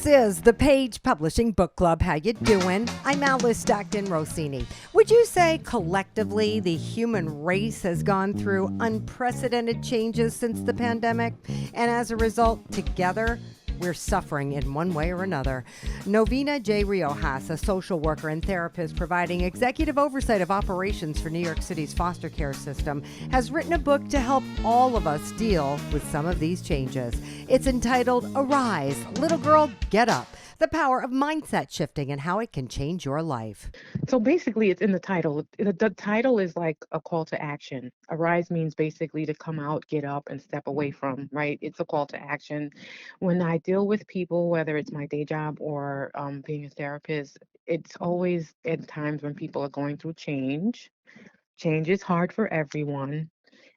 This is the Page Publishing Book Club. How you doing? I'm Alice Stockton Rossini. Would you say collectively the human race has gone through unprecedented changes since the pandemic? And as a result, together, we're suffering in one way or another. Novena J. Riojas, a social worker and therapist providing executive oversight of operations for New York City's foster care system, has written a book to help all of us deal with some of these changes. It's entitled Arise, Little Girl, Get Up, the power of mindset shifting and how it can change your life. So basically, it's in the title. The title is like a call to action. Arise means basically to come out, get up, and step away from, right? It's a call to action. When I deal with people, whether it's my day job or being a therapist, it's always at times when people are going through change. Change is hard for everyone.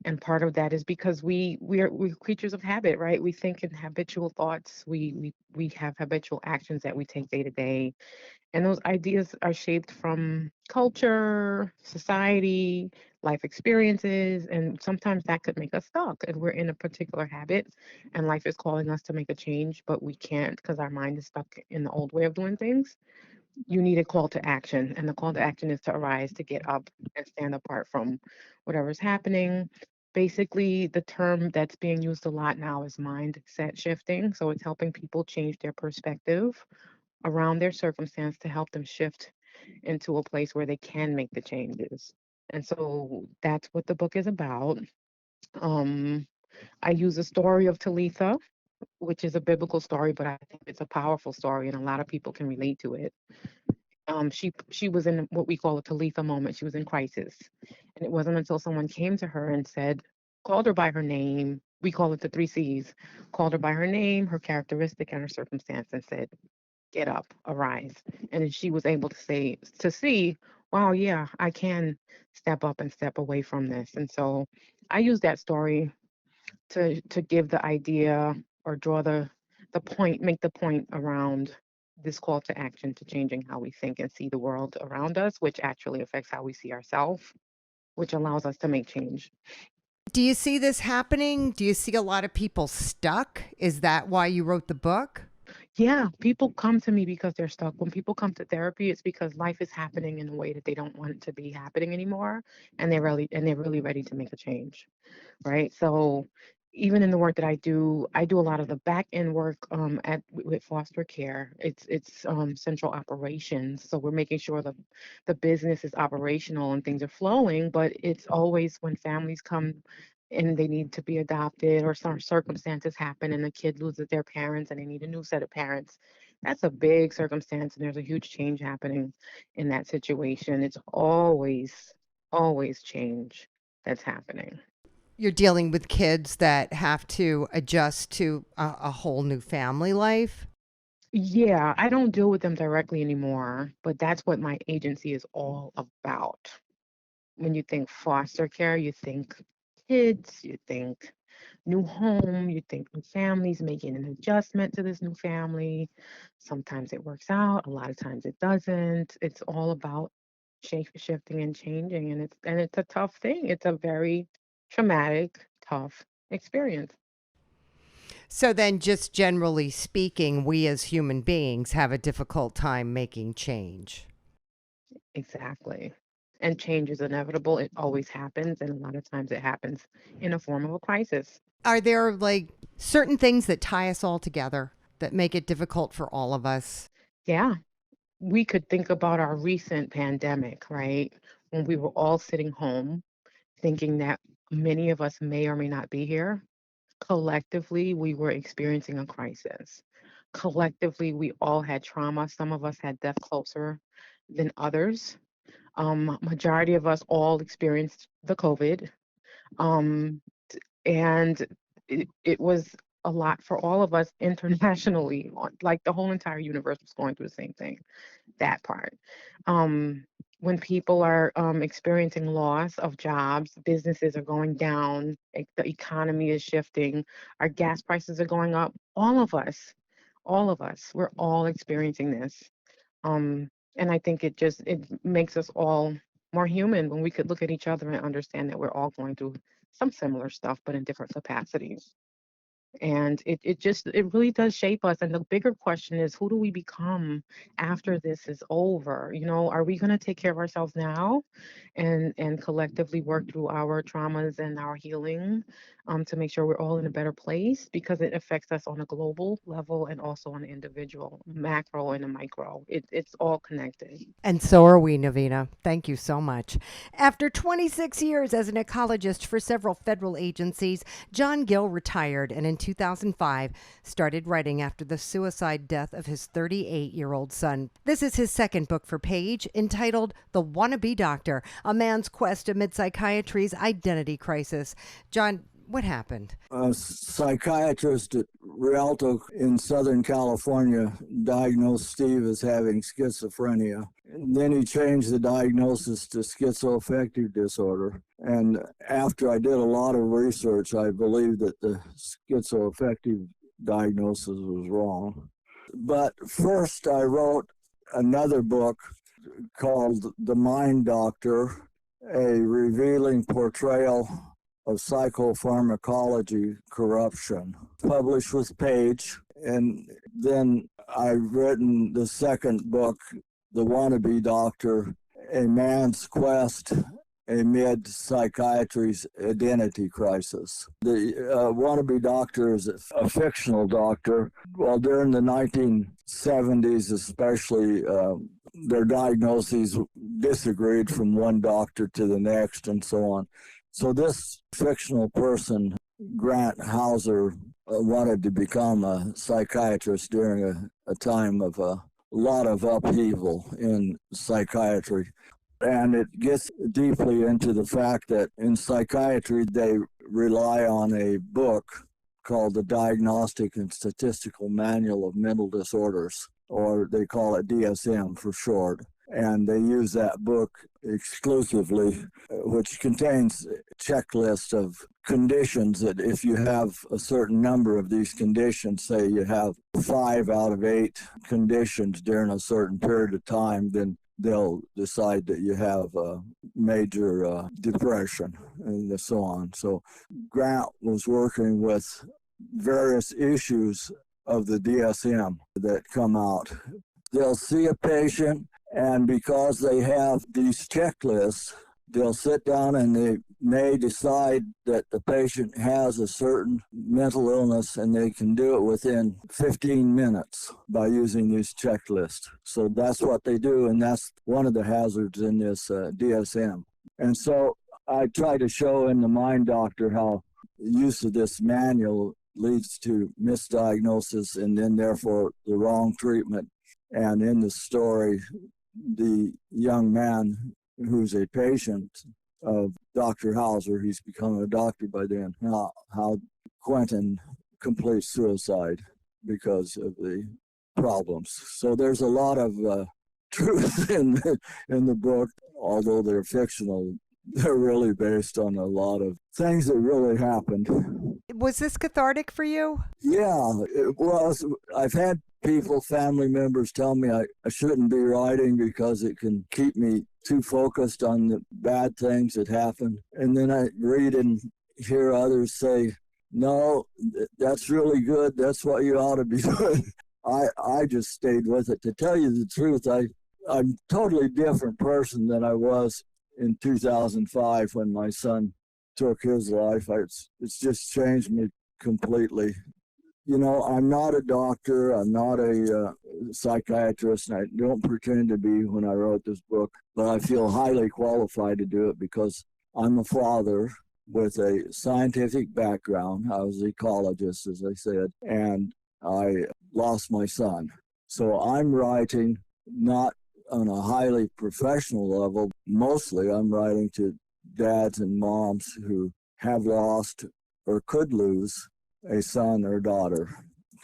And part of that is because we're creatures of habit, right? We think in habitual thoughts. We have habitual actions that we take day to day, and those ideas are shaped from culture, society, life experiences, and sometimes that could make us stuck. And we're in a particular habit, and life is calling us to make a change, but we can't because our mind is stuck in the old way of doing things. You need a call to action, and the call to action is to arise, to get up and stand apart from whatever's happening. Basically, the term that's being used a lot now is mindset shifting. So it's helping people change their perspective around their circumstance to help them shift into a place where they can make the changes. And so that's what the book is about. Um, I use the story of Talitha, which is a biblical story, but I think it's a powerful story, and a lot of people can relate to it. She was in what we call a Talitha moment. She was in crisis, and it wasn't until someone came to her and said, called her by her name. We call it the three C's. Called her by her name, her characteristic, and her circumstance, and said, get up, arise. And then she was able to say, to see, wow, yeah, I can step up and step away from this. And so I use that story to give the idea or draw the point, make the point around this call to action to changing how we think and see the world around us, which actually affects how we see ourselves, which allows us to make change. Do you see this happening? Do you see a lot of people stuck? Is that why you wrote the book? Yeah, people come to me because they're stuck. When people come to therapy, it's because life is happening in a way that they don't want it to be happening anymore, and they're really ready to make a change, right? So even in the work that I do a lot of the back end work at with foster care. It's central operations, so we're making sure the business is operational and things are flowing. But it's always when families come and they need to be adopted or some circumstances happen and the kid loses their parents and they need a new set of parents. That's a big circumstance, and there's a huge change happening in that situation. It's always change that's happening. You're dealing with kids that have to adjust to a whole new family life. Yeah, I don't deal with them directly anymore, but that's what my agency is all about. When you think foster care, you think kids, you think new home, you think new families making an adjustment to this new family. Sometimes it works out, a lot of times it doesn't. It's all about shifting and changing, and it's a tough thing. It's a very traumatic, tough experience. So then, just generally speaking, we as human beings have a difficult time making change. Exactly. And change is inevitable. It always happens, and a lot of times it happens in a form of a crisis. Are there like certain things that tie us all together that make it difficult for all of us? Yeah, we could think about our recent pandemic, right? When we were all sitting home thinking that many of us may or may not be here. Collectively, we were experiencing a crisis. Collectively, we all had trauma. Some of us had death closer than others. Majority of us all experienced the COVID. Um, and it was a lot for all of us internationally. Like the whole entire universe was going through the same thing. That part. Um, when people are experiencing loss of jobs, businesses are going down, the economy is shifting, our gas prices are going up. All of us, we're all experiencing this. And I think it makes us all more human when we could look at each other and understand that we're all going through some similar stuff, but in different capacities. And it really does shape us. And the bigger question is, who do we become after this is over? Are we going to take care of ourselves now and collectively work through our traumas and our healing, to make sure we're all in a better place, because it affects us on a global level and also on the individual, macro and a micro. It's all connected. And so are we, Navina. Thank you so much. After 26 years as an ecologist for several federal agencies, John Gill retired and in 2005 started writing after the suicide death of his 38-year-old son. This is his second book for Page, entitled The Wannabe Doctor, A Man's Quest Amid Psychiatry's Identity Crisis. John, what happened? A psychiatrist at Rialto in Southern California diagnosed Steve as having schizophrenia. And then he changed the diagnosis to schizoaffective disorder. And after I did a lot of research, I believed that the schizoaffective diagnosis was wrong. But first, I wrote another book called The Mind Doctor, a revealing portrayal of psychopharmacology corruption, published with Page. And then I've written the second book, The Wannabe Doctor, A Man's Quest Amid Psychiatry's Identity Crisis. The wannabe doctor is a fictional doctor. Well, during the 1970s especially, their diagnoses disagreed from one doctor to the next and so on. So this fictional person, Grant Hauser, wanted to become a psychiatrist during a time of a lot of upheaval in psychiatry. And it gets deeply into the fact that in psychiatry, they rely on a book called the Diagnostic and Statistical Manual of Mental Disorders, or they call it DSM for short. And they use that book exclusively, which contains a checklist of conditions that if you have a certain number of these conditions, say you have 5 out of 8 conditions during a certain period of time, then they'll decide that you have a major depression and so on. So Grant was working with various issues of the DSM that come out. They'll see a patient, and because they have these checklists, they'll sit down and they may decide that the patient has a certain mental illness, and they can do it within 15 minutes by using these checklists. So that's what they do, and that's one of the hazards in this DSM. And so I try to show in The Mind Doctor how use of this manual leads to misdiagnosis and then therefore the wrong treatment. And in the story, the young man who's a patient of Dr. Hauser, he's become a doctor by then, how Quentin completes suicide because of the problems. So there's a lot of truth in the book, although they're fictional. They're really based on a lot of things that really happened. Was this cathartic for you? Yeah, it was. I've had people, family members tell me I shouldn't be writing because it can keep me too focused on the bad things that happened. And then I read and hear others say, no, that's really good. That's what you ought to be doing. I just stayed with it. To tell you the truth, I'm a totally different person than I was in 2005 when my son took his life. It's just changed me completely. You know, I'm not a doctor, I'm not a psychiatrist, and I don't pretend to be when I wrote this book, but I feel highly qualified to do it because I'm a father with a scientific background. I was an ecologist, as I said, and I lost my son. So I'm writing not on a highly professional level. Mostly I'm writing to dads and moms who have lost or could lose a son or daughter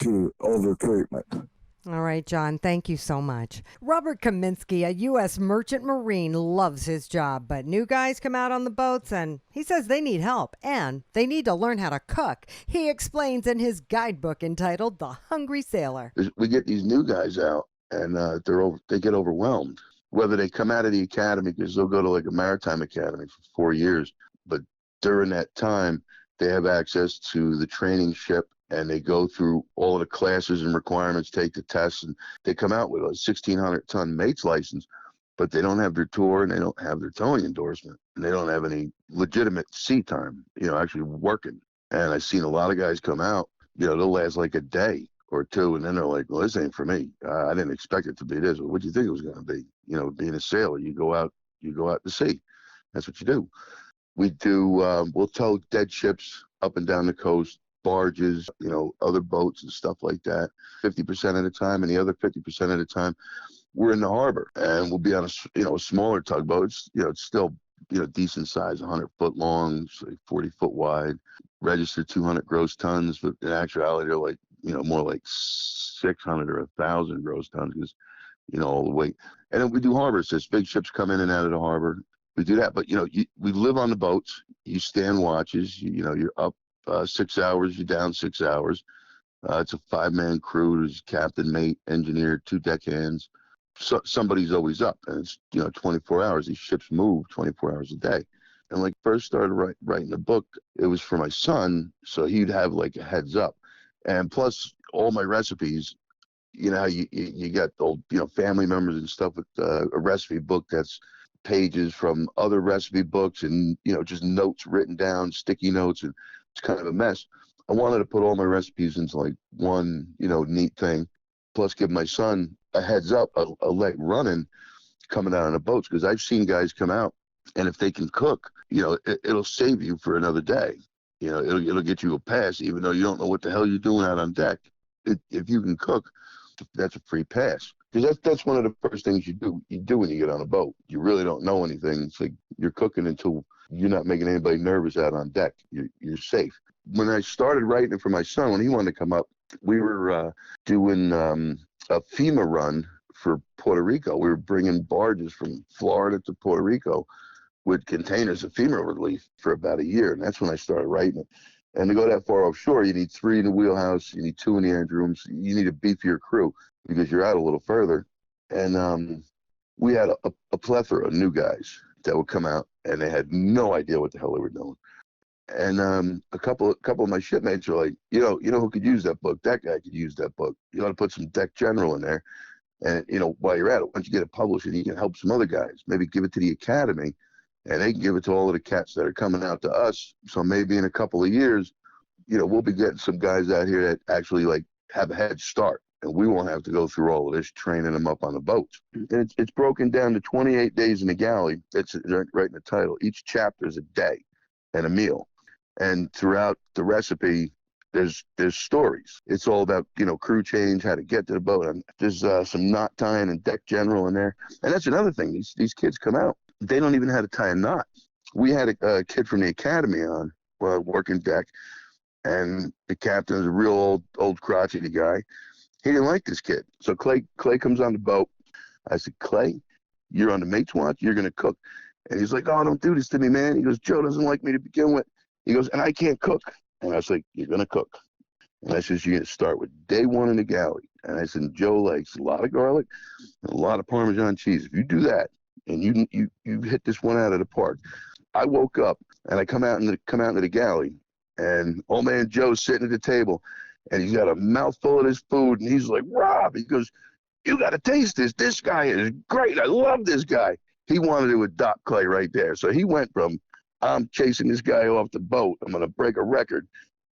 to overtreatment. All right, John, thank you so much. Robert Kaminsky, a U.S. merchant marine, loves his job, but new guys come out on the boats and he says they need help and they need to learn how to cook. He explains in his guidebook entitled The Hungry Sailor. We get these new guys out and they get overwhelmed. Whether they come out of the academy, because they'll go to like a maritime academy for 4 years, but during that time, they have access to the training ship and they go through all of the classes and requirements, take the tests, and they come out with a 1,600-ton mate's license, but they don't have their tour and they don't have their towing endorsement, and they don't have any legitimate sea time, actually working. And I've seen a lot of guys come out, they'll last like a day or two, and then they're like, well, this ain't for me. I didn't expect it to be this. Well, what do you think it was going to be? Being a sailor, you go out to sea. That's what you do. We do, we'll tow dead ships up and down the coast, barges, other boats and stuff like that, 50% of the time, and the other 50% of the time, we're in the harbor, and we'll be on a smaller tugboat. It's still, decent size, 100-foot long, 40-foot wide, registered 200 gross tons, but in actuality, they're like, more like 600 or 1,000 gross tons, because, all the weight. And then we do harbor assists. Big ships come in and out of the harbor. We do that, but we live on the boats. You stand watches. You're up 6 hours. You're down 6 hours. It's a 5-man crew. There's captain, mate, engineer, 2 deckhands. So somebody's always up, and it's 24 hours. These ships move 24 hours a day. And like first started writing the book, it was for my son, so he'd have like a heads up. And plus, all my recipes. How you got old family members and stuff with a recipe book that's pages from other recipe books and just notes written down, sticky notes, and it's kind of a mess. I wanted to put all my recipes into like one neat thing, plus give my son a heads up, a leg running coming out on the boats, because I've seen guys come out, and if they can cook, it'll save you for another day. It'll get you a pass, even though you don't know what the hell you're doing out on deck. If you can cook, that's a free pass. Because that's one of the first things you do when you get on a boat. You really don't know anything. It's like you're cooking until you're not making anybody nervous out on deck. You're safe. When I started writing it for my son, when he wanted to come up, we were doing a FEMA run for Puerto Rico. We were bringing barges from Florida to Puerto Rico with containers of FEMA relief for about a year. And that's when I started writing it. And to go that far offshore, you need 3 in the wheelhouse, you need 2 in the engine rooms, you need a beefier crew because you're out a little further. And we had a plethora of new guys that would come out, and they had no idea what the hell they were doing. And a couple of my shipmates were like, who could use that book? That guy could use that book. You ought to put some deck general in there. And, while you're at it, once you get it published, and you can help some other guys, maybe give it to the academy, and they can give it to all of the cats that are coming out to us. So maybe in a couple of years, we'll be getting some guys out here that actually like have a head start, and we won't have to go through all of this training them up on the boats. And it's broken down to 28 days in the galley. It's right in the title. Each chapter is a day and a meal. And throughout the recipe, there's stories. It's all about, crew change, how to get to the boat. And there's some knot tying and deck general in there. And that's another thing. These kids come out, they don't even know how to tie a knot. We had a kid from the academy on working deck, and the captain is a real old crotchety guy. He didn't like this kid. So Clay comes on the boat. I said, Clay, you're on the mate's watch. You're going to cook. And he's like, oh, don't do this to me, man. He goes, Joe doesn't like me to begin with. He goes, and I can't cook. And I was like, you're going to cook. And I said, you're going to start with day 1 in the galley. And I said, Joe likes a lot of garlic and a lot of Parmesan cheese. If you do that, and you hit this one out of the park. I woke up, and I come out into the galley, and old man Joe's sitting at the table, and he's got a mouthful of his food, and he's like, Rob, he goes, you got to taste this. This guy is great. I love this guy. He wanted to adopt Clay right there. So he went from, I'm chasing this guy off the boat, I'm going to break a record,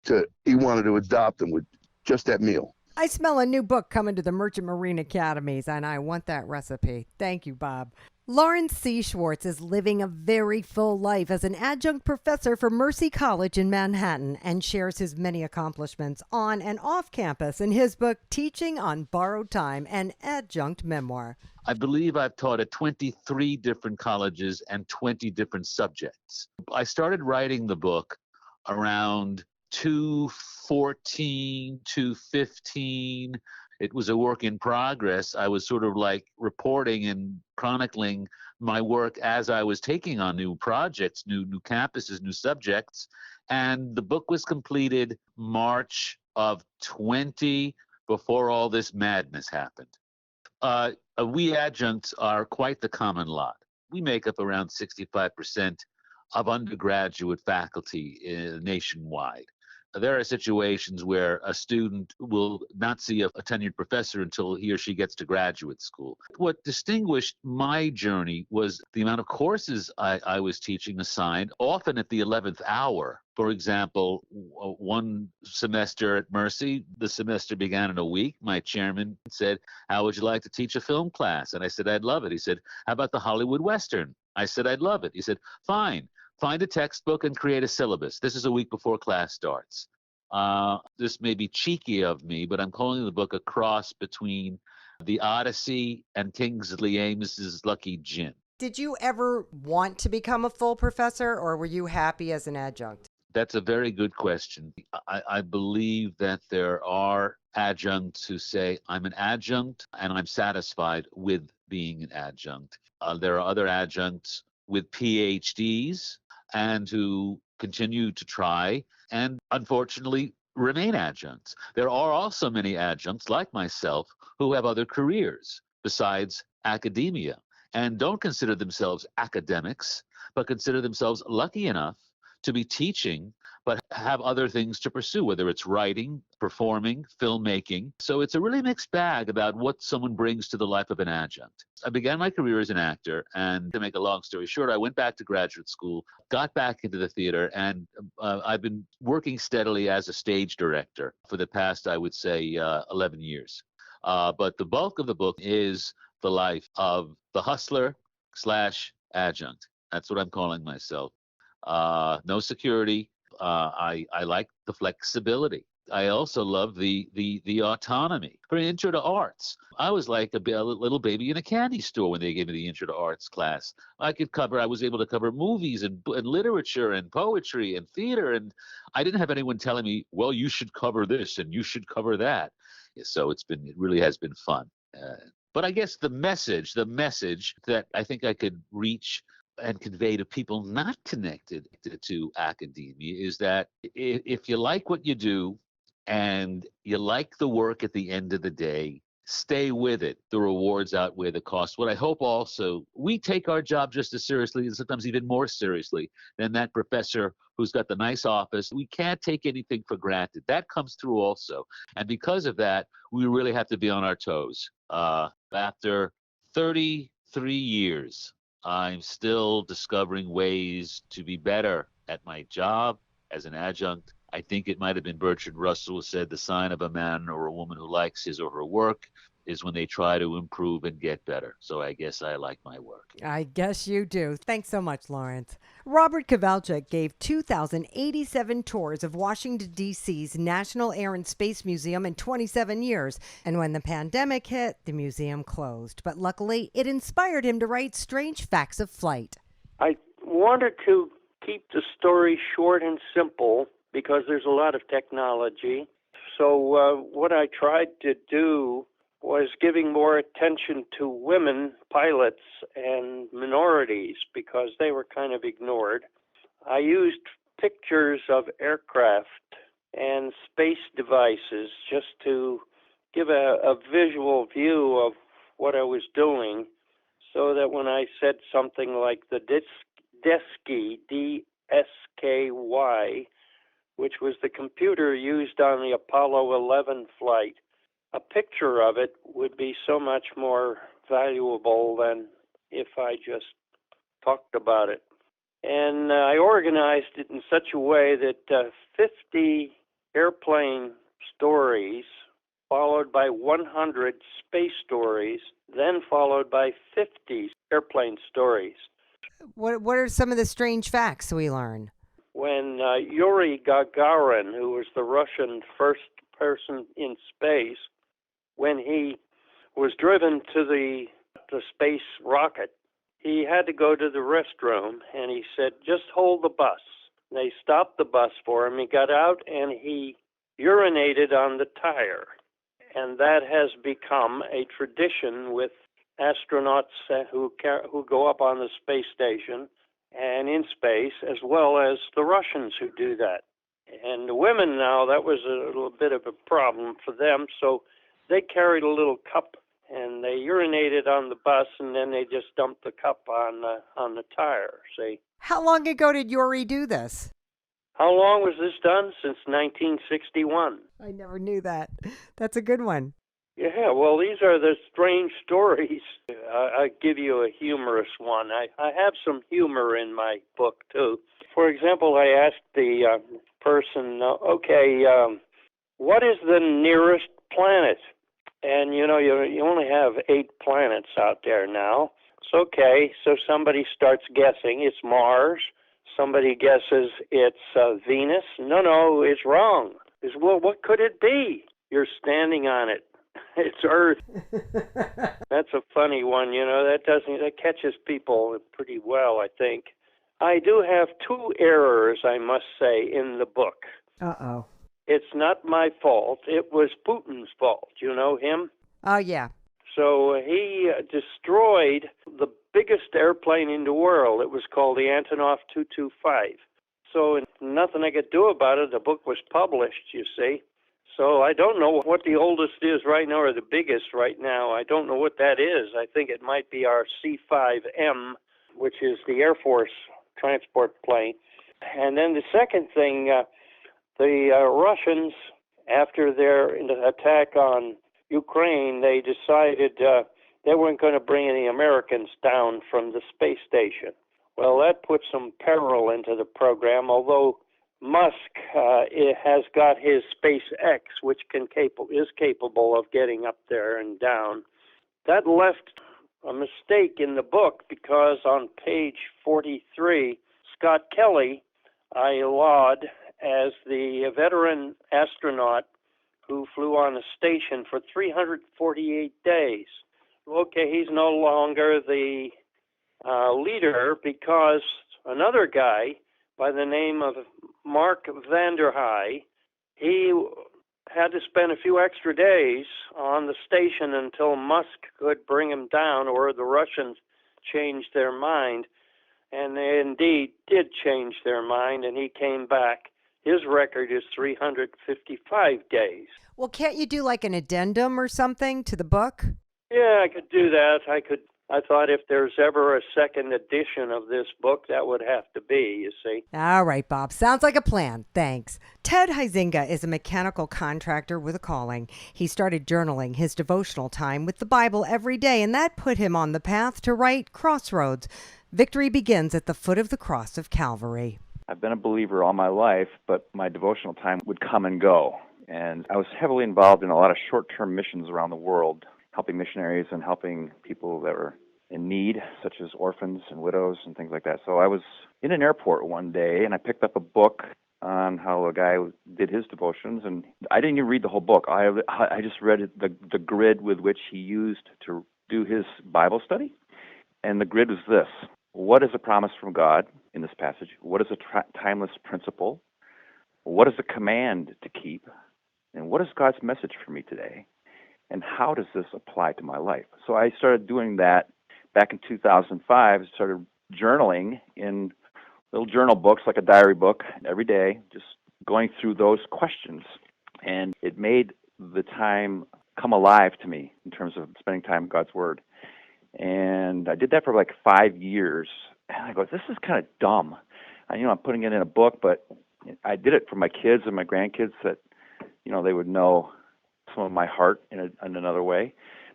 to he wanted to adopt him with just that meal. I smell a new book coming to the Merchant Marine Academies, and I want that recipe. Thank you, Bob. Lawrence C. Schwartz is living a very full life as an adjunct professor for Mercy College in Manhattan and shares his many accomplishments on and off campus in his book, Teaching on Borrowed Time, an Adjunct Memoir. I believe I've taught at 23 different colleges and 20 different subjects. I started writing the book around 2014, 2015. It was a work in progress. I was sort of like reporting and chronicling my work as I was taking on new projects, new campuses, new subjects. And the book was completed March of 20, before all this madness happened. We adjuncts are quite the common lot. We make up around 65% of undergraduate faculty nationwide. there are situations where a student will not see a tenured professor until he or she gets to graduate school. What distinguished my journey was the amount of courses I was teaching assigned, often at the 11th hour. For example, one semester at Mercy, the semester began in a week. My chairman said, "How would you like to teach a film class?" And I said, "I'd love it." He said, "How about the Hollywood Western?" I said, "I'd love it." He said, "Fine. Find a textbook and create a syllabus." This is a week before class starts. This may be cheeky of me, but I'm calling the book a cross between the Odyssey and Kingsley Amos's Lucky Gin. Did you ever want to become a full professor, or were you happy as an adjunct? That's a very good question. I believe that there are adjuncts who say, "I'm an adjunct and I'm satisfied with being an adjunct." There are other adjuncts with PhDs and who continue to try and unfortunately remain adjuncts. There are also many adjuncts like myself who have other careers besides academia and don't consider themselves academics, but consider themselves lucky enough to be teaching, but have other things to pursue, whether it's writing, performing, filmmaking. So it's a really mixed bag about what someone brings to the life of an adjunct. I began my career as an actor, and to make a long story short, I went back to graduate school, got back into the theater, and I've been working steadily as a stage director for the past, I would say, 11 years. But the bulk of the book is the life of the hustler slash adjunct. That's what I'm calling myself. No security. I like the flexibility. I also love the autonomy. For an intro to arts, I was like a little baby in a candy store when they gave me the intro to arts class. I was able to cover movies and literature and poetry and theater, and I didn't have anyone telling me, "Well, you should cover this and you should cover that." So it really has been fun. But I guess the message that I think I could reach and convey to people not connected to academia is that if you like what you do and you like the work at the end of the day, stay with it. The rewards outweigh the cost. What I hope also, we take our job just as seriously and sometimes even more seriously than that professor who's got the nice office. We can't take anything for granted. That comes through also. And because of that, we really have to be on our toes. After 33 years, I'm still discovering ways to be better at my job as an adjunct. I think it might have been Bertrand Russell who said the sign of a man or a woman who likes his or her work is when they try to improve and get better. So I guess I like my work. I guess you do. Thanks so much, Lawrence. Robert Kowalczyk gave 2,087 tours of Washington, D.C.'s National Air and Space Museum in 27 years. And when the pandemic hit, the museum closed. But luckily, it inspired him to write Strange Facts of Flight. I wanted to keep the story short and simple because there's a lot of technology. So what I tried to do was giving more attention to women pilots and minorities because they were kind of ignored. I used pictures of aircraft and space devices just to give a visual view of what I was doing so that when I said something like the DSKY, D-S-K-Y, which was the computer used on the Apollo 11 flight, a picture of it would be so much more valuable than if I just talked about it. And I organized it in such a way that 50 airplane stories, followed by 100 space stories, then followed by 50 airplane stories. What are some of the strange facts we learn? When Yuri Gagarin, who was the Russian first person in space, when he was driven to the space rocket, he had to go to the restroom, and he said, "Just hold the bus." And they stopped the bus for him. He got out, and he urinated on the tire. And that has become a tradition with astronauts who go up on the space station and in space, as well as the Russians who do that. And the women now, that was a little bit of a problem for them, so they carried a little cup and they urinated on the bus, and then they just dumped the cup on the tire. See? How long ago did Yuri do this? How long was this done? Since 1961. I never knew that. That's a good one. Yeah, well, these are the strange stories. I'll give you a humorous one. I have some humor in my book, too. For example, I asked the person, what is the nearest planet? And, you only have 8 planets out there now. It's okay. So somebody starts guessing it's Mars. Somebody guesses it's Venus. No, it's wrong. Well, what could it be? You're standing on it. It's Earth. That's a funny one, that catches people pretty well, I think. I do have 2 errors, I must say, in the book. Uh-oh. It's not my fault. It was Putin's fault. You know him? Oh, yeah. So he destroyed the biggest airplane in the world. It was called the Antonov 225. So nothing I could do about it. The book was published, you see. So I don't know what the oldest is right now or the biggest right now. I don't know what that is. I think it might be our C-5M, which is the Air Force transport plane. And then the second thing, the Russians, after their attack on Ukraine, they decided they weren't going to bring any Americans down from the space station. Well, that put some peril into the program, although Musk has got his SpaceX, which is capable of getting up there and down. That left a mistake in the book because on page 43, Scott Kelly, I laud as the veteran astronaut who flew on a station for 348 days. Okay, he's no longer the leader because another guy by the name of Mark Vanderhei, he had to spend a few extra days on the station until Musk could bring him down, or the Russians changed their mind. And they indeed did change their mind, and he came back. His record is 355 days. Well, can't you do like an addendum or something to the book? Yeah, I could do that. I thought if there's ever a second edition of this book, that would have to be, you see. All right, Bob. Sounds like a plan. Thanks. Ted Huizinga is a mechanical contractor with a calling. He started journaling his devotional time with the Bible every day, and that put him on the path to write Crossroads. Victory begins at the foot of the cross of Calvary. I've been a believer all my life, but my devotional time would come and go. And I was heavily involved in a lot of short-term missions around the world, helping missionaries and helping people that were in need, such as orphans and widows and things like that. So I was in an airport one day, and I picked up a book on how a guy did his devotions, and I didn't even read the whole book. I just read the grid with which he used to do his Bible study, and the grid was this. What is a promise from God in this passage? What is a timeless principle? What is a command to keep? And what is God's message for me today? And how does this apply to my life? So I started doing that back in 2005. I started journaling in little journal books, like a diary book, every day, just going through those questions. And it made the time come alive to me in terms of spending time in God's Word. And I did that for like 5 years. And I go, this is kind of dumb. I'm putting it in a book, but I did it for my kids and my grandkids that, they would know some of my heart in another way.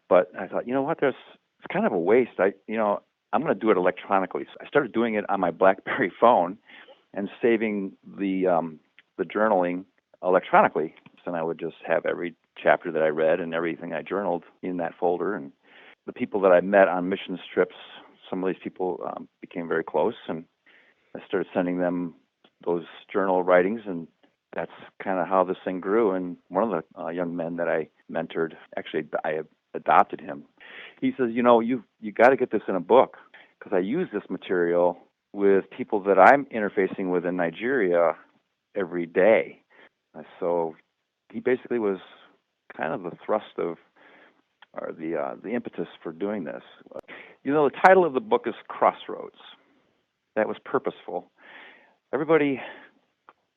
But I thought, what, it's kind of a waste. I'm going to do it electronically. So I started doing it on my BlackBerry phone and saving the journaling electronically. So I would just have every chapter that I read and everything I journaled in that folder. And the people that I met on missions trips, some of these people became very close, and I started sending them those journal writings, and that's kind of how this thing grew. And one of the young men that I mentored, actually, I adopted him. He says, you got to get this in a book, because I use this material with people that I'm interfacing with in Nigeria every day. So he basically was kind of the thrust of, or the impetus for doing this. The title of the book is Crossroads. That was purposeful. Everybody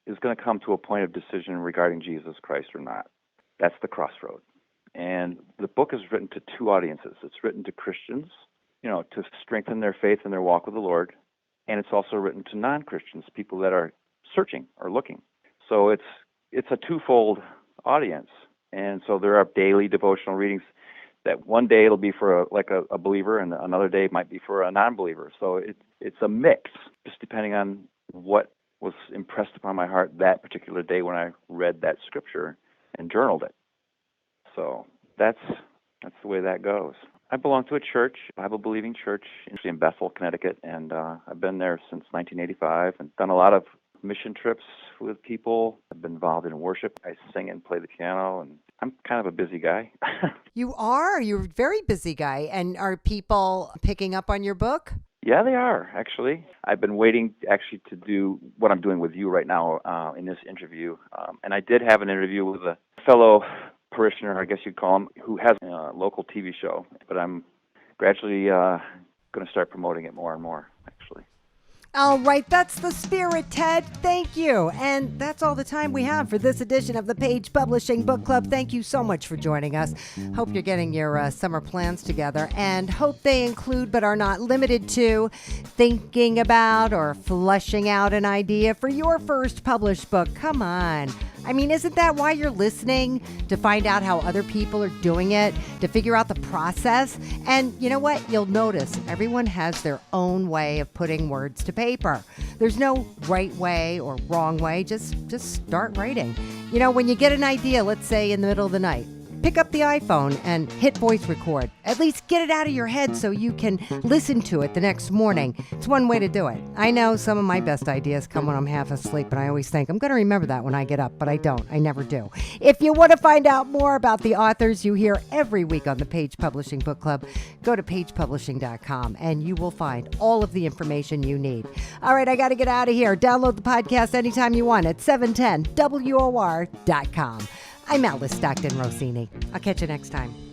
is going to come to a point of decision regarding Jesus Christ or not. That's the crossroad. And the book is written to 2 audiences. It's written to Christians, to strengthen their faith and their walk with the Lord. And it's also written to non-Christians, people that are searching or looking. So it's a twofold audience. And so there are daily devotional readings that one day it'll be for a believer, and another day might be for a non-believer. So it's a mix, just depending on what was impressed upon my heart that particular day when I read that scripture and journaled it. So that's the way that goes. I belong to a church, Bible-believing church, in Bethel, Connecticut, and I've been there since 1985 and done a lot of mission trips with people. I've been involved in worship. I sing and play the piano, and I'm kind of a busy guy. You are. You're a very busy guy. And are people picking up on your book? Yeah, they are, actually. I've been waiting actually to do what I'm doing with you right now in this interview. And I did have an interview with a fellow parishioner, I guess you'd call him, who has a local TV show. But I'm gradually going to start promoting it more and more, actually. All right, that's the spirit, Ted. Thank you. And that's all the time we have for this edition of the Page Publishing Book Club. Thank you so much for joining us. Hope you're getting your summer plans together, and hope they include but are not limited to thinking about or fleshing out an idea for your first published book. Come on. I mean, isn't that why you're listening? To find out how other people are doing it, to figure out the process. And you know what? You'll notice everyone has their own way of putting words to paper. There's no right way or wrong way. Just start writing. You know, when you get an idea, let's say in the middle of the night, pick up the iPhone and hit voice record. At least get it out of your head so you can listen to it the next morning. It's one way to do it. I know some of my best ideas come when I'm half asleep, and I always think I'm going to remember that when I get up, but I don't. I never do. If you want to find out more about the authors you hear every week on the Page Publishing Book Club, go to pagepublishing.com and you will find all of the information you need. All right, I got to get out of here. Download the podcast anytime you want at 710WOR.com. I'm Alice Stockton Rossini. I'll catch you next time.